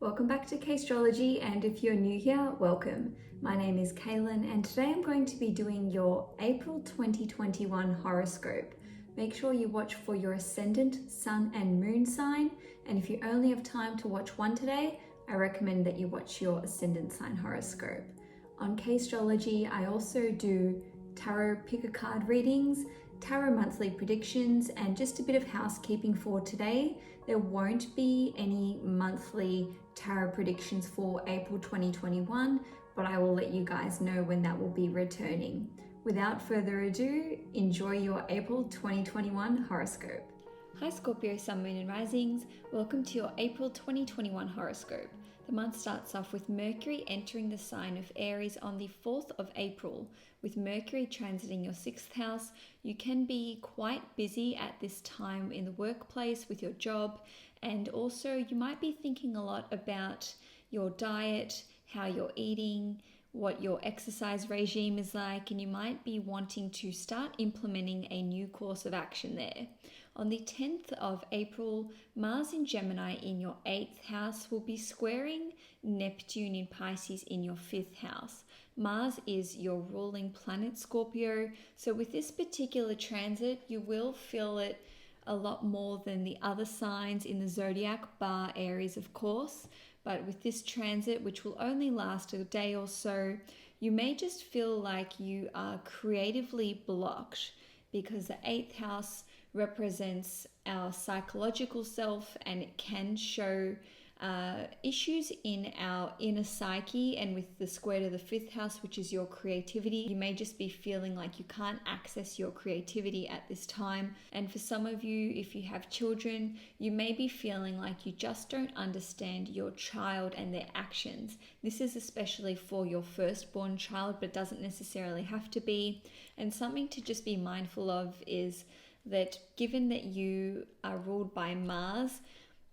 Welcome back to CAISTROLOGY, and if you're new here, welcome. My name is Cailin, and today I'm going to be doing your April 2021 horoscope. Make sure you watch for your ascendant, sun and moon sign, and if you only have time to watch one today, I recommend that you watch your ascendant sign horoscope. On CAISTROLOGY, I also do tarot pick-a-card readings, tarot monthly predictions, and just a bit of housekeeping for today. There won't be any monthly tarot predictions for April 2021, but I will let you guys know when that will be returning. Without further ado, enjoy your April 2021 horoscope. Hi Scorpio, Sun, Moon and Risings. Welcome to your April 2021 horoscope. The month starts off with Mercury entering the sign of Aries on the 4th of April. With Mercury transiting your 6th house, you can be quite busy at this time in the workplace with your job, and also you might be thinking a lot about your diet, how you're eating, what your exercise regime is like, and you might be wanting to start implementing a new course of action there. On the 10th of April, Mars in Gemini in your 8th house will be squaring Neptune in Pisces in your 5th house. Mars is your ruling planet, Scorpio, so with this particular transit, you will feel it a lot more than the other signs in the zodiac, bar Aries of course. But with this transit, which will only last a day or so, you may just feel like you are creatively blocked because the 8th house represents our psychological self, and it can show issues in our inner psyche. And with the square to the 5th house, which is your creativity, you may just be feeling like you can't access your creativity at this time. And for some of you, if you have children, you may be feeling like you just don't understand your child and their actions. This is especially for your firstborn child, but doesn't necessarily have to be. And something to just be mindful of is that given that you are ruled by Mars,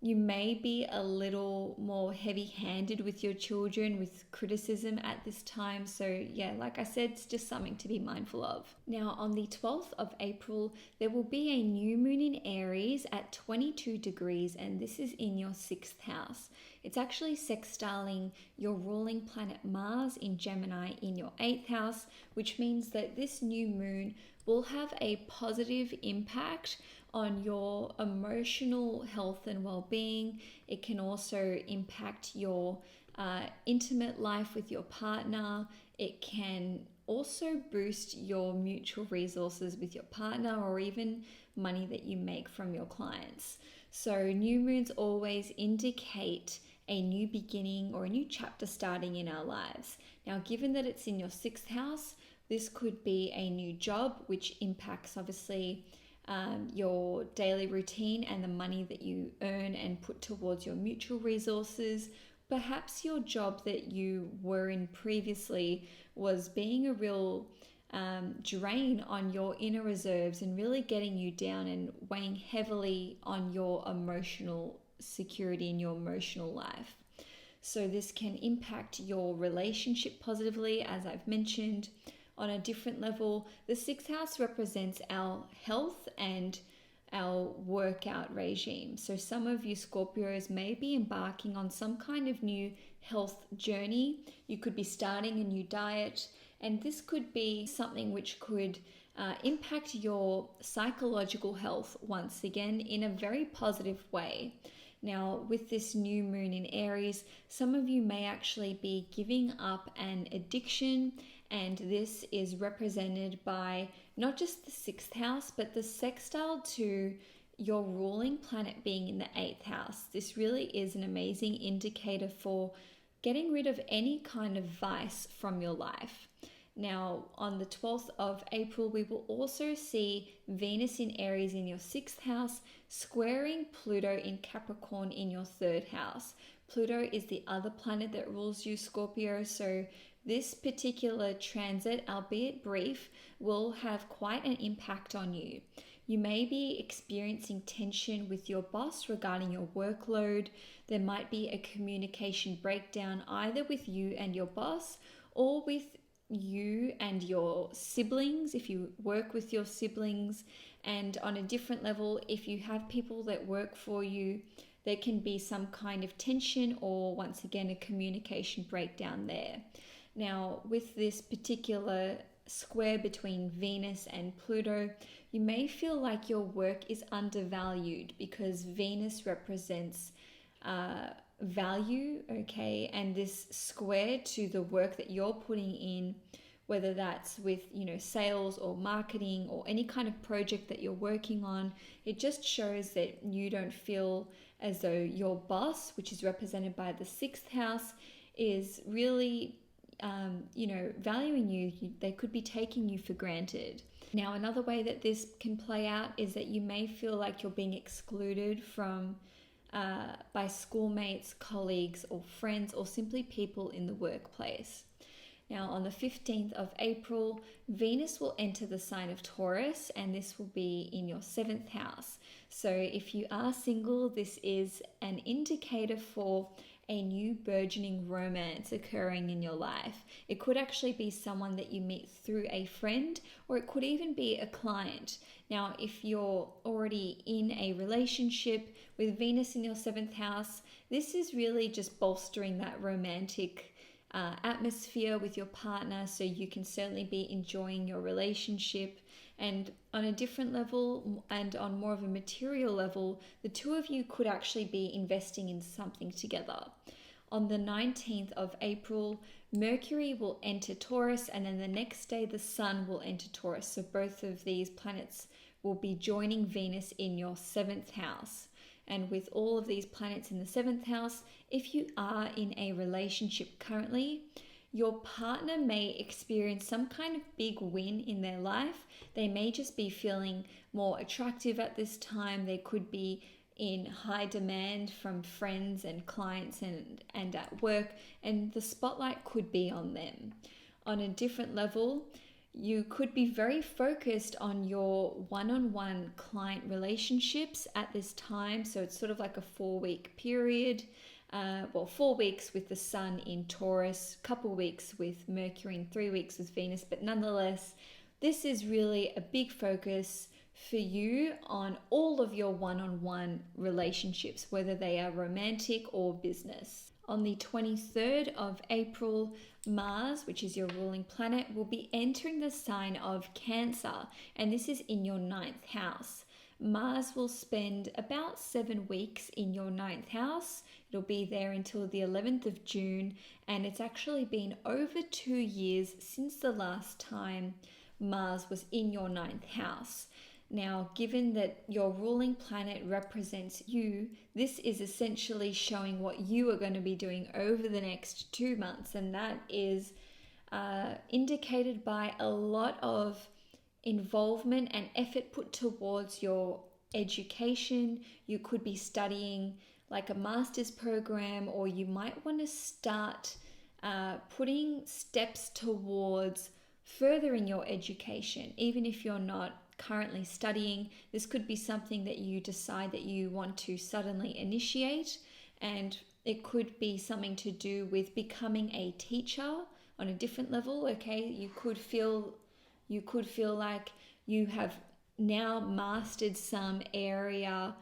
you may be a little more heavy-handed with your children with criticism at this time. So yeah, like I said, it's just something to be mindful of. Now on the 12th of April, there will be a new moon in Aries at 22 degrees, and this is in your 6th house. It's actually sextiling your ruling planet Mars in Gemini in your 8th house, which means that this new moon will have a positive impact on your emotional health and well-being. It can also impact your intimate life with your partner. It can also boost your mutual resources with your partner, or even money that you make from your clients. So new moons always indicate a new beginning or a new chapter starting in our lives. Now, given that it's in your 6th house, this could be a new job, which impacts obviously your daily routine and the money that you earn and put towards your mutual resources. Perhaps your job that you were in previously was being a real drain on your inner reserves and really getting you down and weighing heavily on your emotional security in your emotional life. So this can impact your relationship positively, as I've mentioned. On a different level, the 6th house represents our health and our workout regime. So some of you Scorpios may be embarking on some kind of new health journey. You could be starting a new diet, and this could be something which could impact your psychological health once again in a very positive way. Now, with this new moon in Aries, some of you may actually be giving up an addiction, and this is represented by not just the 6th house, but the sextile to your ruling planet being in the 8th house. This really is an amazing indicator for getting rid of any kind of vice from your life. Now, on the 12th of April, we will also see Venus in Aries in your 6th house, squaring Pluto in Capricorn in your 3rd house. Pluto is the other planet that rules you, Scorpio, so this particular transit, albeit brief, will have quite an impact on you. You may be experiencing tension with your boss regarding your workload. There might be a communication breakdown either with you and your boss, or with you and your siblings if you work with your siblings. And on a different level, if you have people that work for you there can be some kind of tension or once again a communication breakdown there. Now, with this particular square between Venus and Pluto, you may feel like your work is undervalued because Venus represents value, okay, and this square to the work that you're putting in, whether that's with sales or marketing or any kind of project that you're working on, it just shows that you don't feel as though your boss, which is represented by the 6th house, is really valuing you. They could be taking you for granted. Now, another way that this can play out is that you may feel like you're being excluded from by schoolmates, colleagues, or friends, or simply people in the workplace. Now, on the 15th of April, Venus will enter the sign of Taurus, and this will be in your 7th house. So if you are single, this is an indicator for a new burgeoning romance occurring in your life. It could actually be someone that you meet through a friend, or it could even be a client. Now, if you're already in a relationship with Venus in your 7th house, this is really just bolstering that romantic atmosphere with your partner, so you can certainly be enjoying your relationship. And on a different level and on more of a material level, the two of you could actually be investing in something together. On the 19th of April, Mercury will enter Taurus, and then the next day the Sun will enter Taurus. So both of these planets will be joining Venus in your 7th house. And with all of these planets in the 7th house, if you are in a relationship currently, your partner may experience some kind of big win in their life. They may just be feeling more attractive at this time. They could be in high demand from friends and clients and at work, and the spotlight could be on them. On a different level, you could be very focused on your one-on-one client relationships at this time. So it's sort of like a 4-week period. 4 weeks with the Sun in Taurus, couple weeks with Mercury, and 3 weeks with Venus. But nonetheless, this is really a big focus for you on all of your one-on-one relationships, whether they are romantic or business. On the 23rd of April, Mars, which is your ruling planet, will be entering the sign of Cancer, and this is in your 9th house. Mars will spend about 7 weeks in your 9th house. It'll be there until the 11th of June, and it's actually been over 2 years since the last time Mars was in your 9th house. Now, given that your ruling planet represents you, this is essentially showing what you are going to be doing over the next 2 months, and that is indicated by a lot of involvement and effort put towards your education. You could be studying like a master's program, or you might want to start putting steps towards furthering your education. Even if you're not currently studying, this could be something that you decide that you want to suddenly initiate, and it could be something to do with becoming a teacher on a different level. Okay, you could feel like you have now mastered some area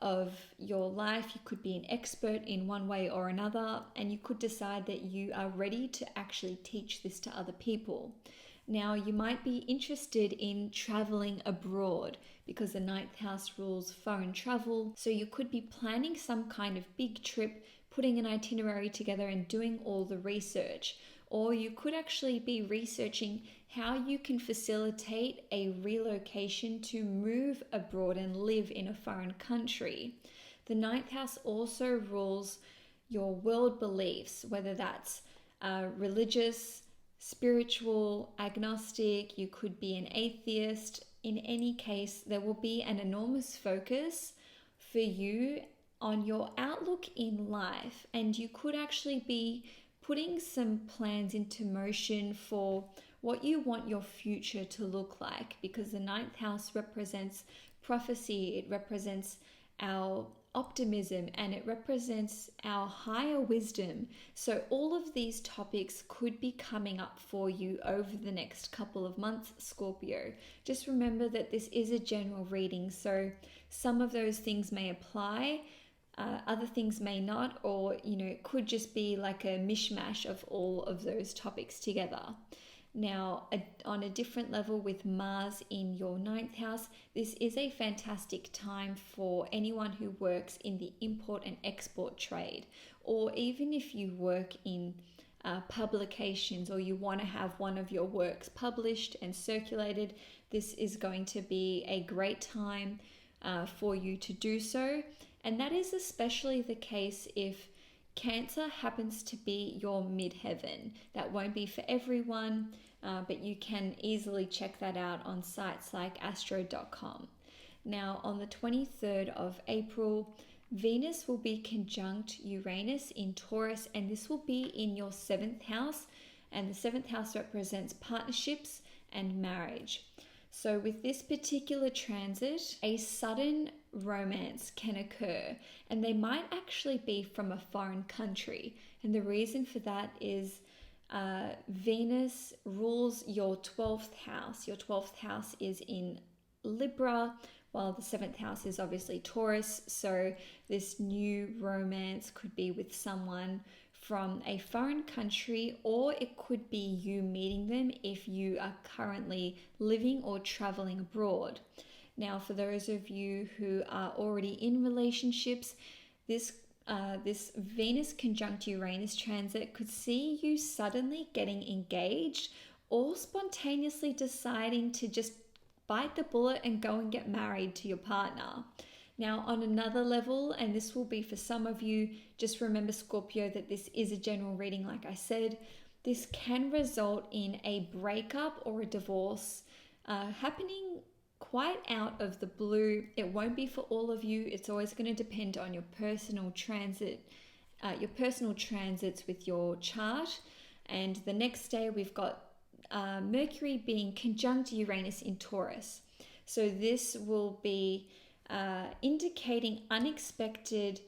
of your life. You could be an expert in one way or another, and you could decide that you are ready to actually teach this to other people. Now, you might be interested in traveling abroad because the 9th house rules foreign travel. So you could be planning some kind of big trip, putting an itinerary together and doing all the research. Or you could actually be researching how you can facilitate a relocation to move abroad and live in a foreign country. The 9th house also rules your world beliefs, whether that's religious, spiritual, agnostic. You could be an atheist. In any case, there will be an enormous focus for you on your outlook in life, and you could actually be putting some plans into motion for what you want your future to look like, because the 9th house represents prophecy, it represents our optimism, and it represents our higher wisdom. So all of these topics could be coming up for you over the next couple of months, Scorpio. Just remember that this is a general reading, so some of those things may apply Other things may not, or it could just be like a mishmash of all of those topics together. Now, on a different level with Mars in your ninth house, this is a fantastic time for anyone who works in the import and export trade, or even if you work in publications, or you want to have one of your works published and circulated. This is going to be a great time for you to do so. And that is especially the case if Cancer happens to be your midheaven. That won't be for everyone, but you can easily check that out on sites like astro.com. Now, on the 23rd of April, Venus will be conjunct Uranus in Taurus, and this will be in your 7th house, and the 7th house represents partnerships and marriage. So with this particular transit, a sudden romance can occur, and they might actually be from a foreign country. And the reason for that is Venus rules your 12th house. Your 12th house is in Libra, while the 7th house is obviously Taurus. So this new romance could be with someone from a foreign country, or it could be you meeting them if you are currently living or traveling abroad. Now, for those of you who are already in relationships, this Venus conjunct Uranus transit could see you suddenly getting engaged, or spontaneously deciding to just bite the bullet and go and get married to your partner. Now, on another level, and this will be for some of you, just remember, Scorpio, that this is a general reading, like I said. This can result in a breakup or a divorce happening quite out of the blue. It won't be for all of you. It's always going to depend on your personal transit, your personal transits with your chart. And the next day, we've got Mercury being conjunct Uranus in Taurus. So this will be indicating unexpected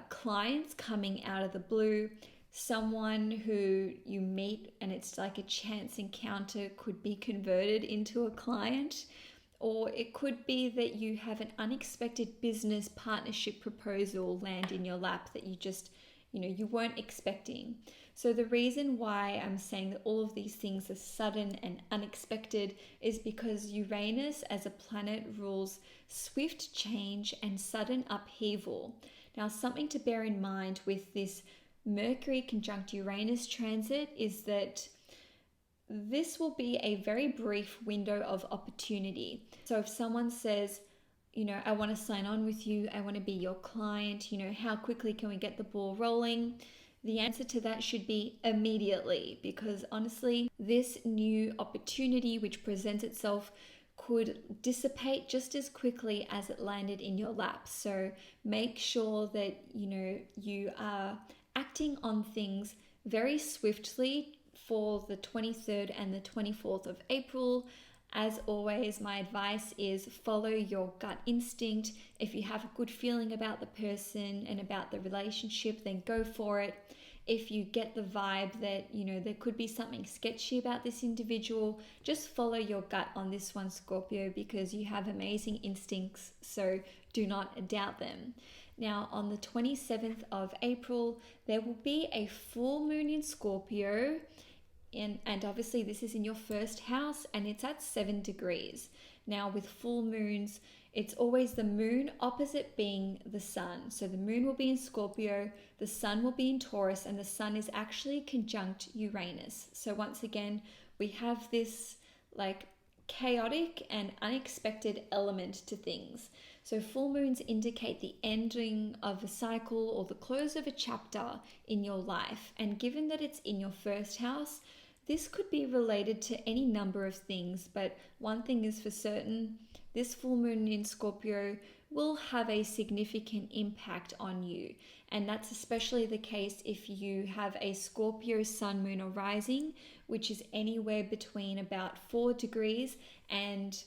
clients coming out of the blue. Someone who you meet and it's like a chance encounter could be converted into a client, or it could be that you have an unexpected business partnership proposal land in your lap that you just, you weren't expecting. So the reason why I'm saying that all of these things are sudden and unexpected is because Uranus as a planet rules swift change and sudden upheaval. Now, something to bear in mind with this Mercury conjunct Uranus transit is that this will be a very brief window of opportunity. So if someone says, I want to sign on with you, I want to be your client, how quickly can we get the ball rolling? The answer to that should be immediately, because honestly, this new opportunity which presents itself could dissipate just as quickly as it landed in your lap. So make sure that, you are acting on things very swiftly for the 23rd and the 24th of April. As always, my advice is follow your gut instinct. If you have a good feeling about the person and about the relationship, then go for it. If you get the vibe that, there could be something sketchy about this individual, just follow your gut on this one, Scorpio, because you have amazing instincts, so do not doubt them. Now, on the 27th of April, there will be a full moon in Scorpio, and obviously this is in your first house, and it's at 7 degrees. Now, with full moons, it's always the moon opposite being the sun. So the moon will be in Scorpio, the sun will be in Taurus, and the sun is actually conjunct Uranus. So once again, we have this like chaotic and unexpected element to things. So full moons indicate the ending of a cycle or the close of a chapter in your life. And given that it's in your first house, this could be related to any number of things, but one thing is for certain, this full moon in Scorpio will have a significant impact on you. And that's especially the case if you have a Scorpio sun, moon, or rising, which is anywhere between about 4 degrees and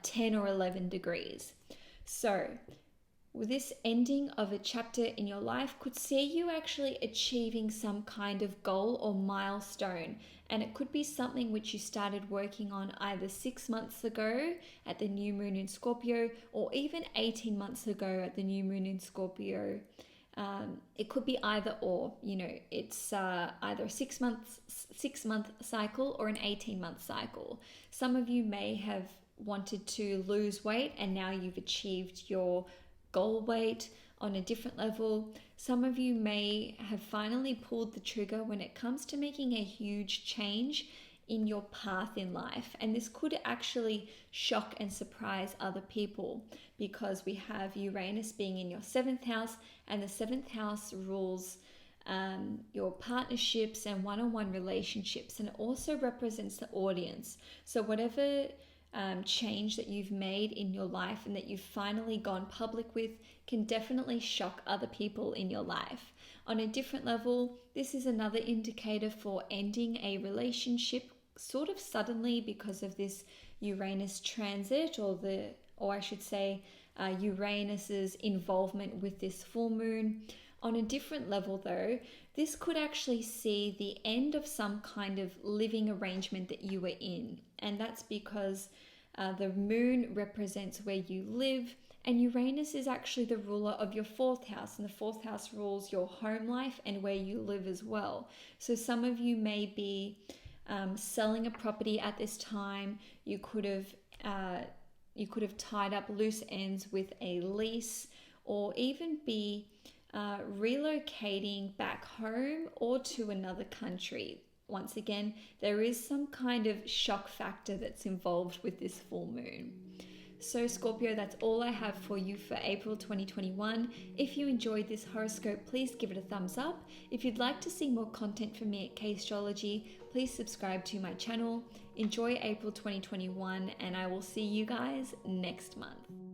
10 or 11 degrees. So this ending of a chapter in your life could see you actually achieving some kind of goal or milestone. And it could be something which you started working on either 6 months ago at the new moon in Scorpio, or even 18 months ago at the new moon in Scorpio. It could be either or, it's either a 6-month cycle or an 18-month cycle. Some of you may have wanted to lose weight and now you've achieved your goal weight on a different level. Some of you may have finally pulled the trigger when it comes to making a huge change in your path in life. And this could actually shock and surprise other people, because we have Uranus being in your 7th house, and the 7th house rules your partnerships and one-on-one relationships, and it also represents the audience. So whatever change that you've made in your life and that you've finally gone public with can definitely shock other people in your life. On a different level, this is another indicator for ending a relationship sort of suddenly because of this Uranus transit, or I should say Uranus's involvement with this full moon. On a different level though, this could actually see the end of some kind of living arrangement that you were in. And that's because the moon represents where you live, and Uranus is actually the ruler of your 4th house, and the 4th house rules your home life and where you live as well. So some of you may be selling a property at this time. You could have tied up loose ends with a lease, or even be relocating back home or to another country. Once again, there is some kind of shock factor that's involved with this full moon. So Scorpio, that's all I have for you for April 2021. If you enjoyed this horoscope, please give it a thumbs up. If you'd like to see more content from me at CAISTROLOGY, please subscribe to my channel. Enjoy April 2021, and I will see you guys next month.